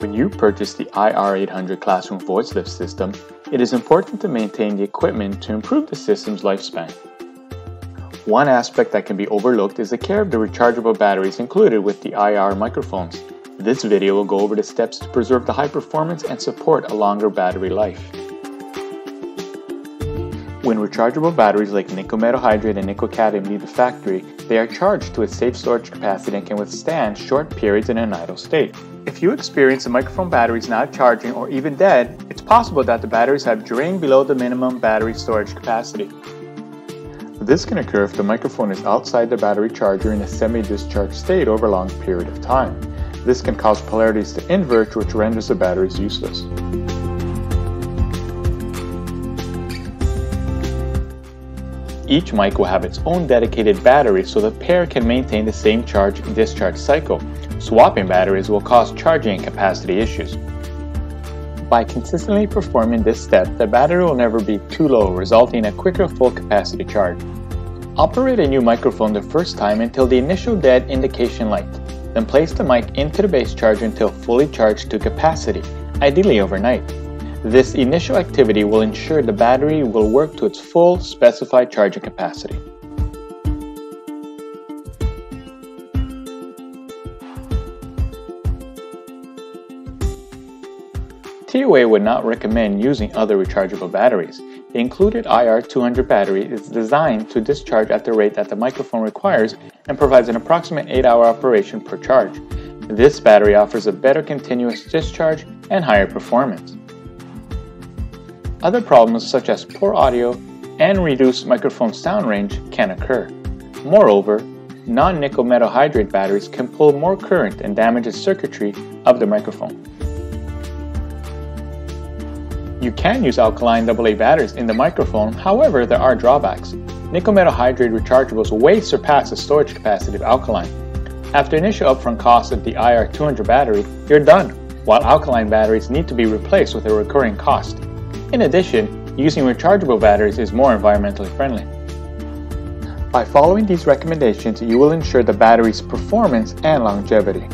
When you purchase the IR800 classroom voice lift system, it is important to maintain the equipment to improve the system's lifespan. One aspect that can be overlooked is the care of the rechargeable batteries included with the IR microphones. This video will go over the steps to preserve the high performance and support a longer battery life. When rechargeable batteries like nickel metal hydrate and nickel cadmium leave the factory, they are charged to a safe storage capacity and can withstand short periods in an idle state. If you experience the microphone batteries not charging or even dead, it's possible that the batteries have drained below the minimum battery storage capacity. This can occur if the microphone is outside the battery charger in a semi-discharged state over a long period of time. This can cause polarities to invert, which renders the batteries useless. Each mic will have its own dedicated battery so the pair can maintain the same charge and discharge cycle. Swapping batteries will cause charging and capacity issues. By consistently performing this step, the battery will never be too low, resulting in a quicker full capacity charge. Operate a new microphone the first time until the initial dead indication light. Then place the mic into the base charger until fully charged to capacity, ideally overnight. This initial activity will ensure the battery will work to its full specified charging capacity. TOA would not recommend using other rechargeable batteries. The included IR200 battery is designed to discharge at the rate that the microphone requires and provides an approximate 8-hour operation per charge. This battery offers a better continuous discharge and higher performance. Other problems such as poor audio and reduced microphone sound range can occur. Moreover, non-nickel metal hydrate batteries can pull more current and damage the circuitry of the microphone. You can use alkaline AA batteries in the microphone, however there are drawbacks. Nickel metal hydrate rechargeables way surpass the storage capacity of alkaline. After initial upfront cost of the IR200 battery, you're done, while alkaline batteries need to be replaced with a recurring cost. In addition, using rechargeable batteries is more environmentally friendly. By following these recommendations, you will ensure the battery's performance and longevity.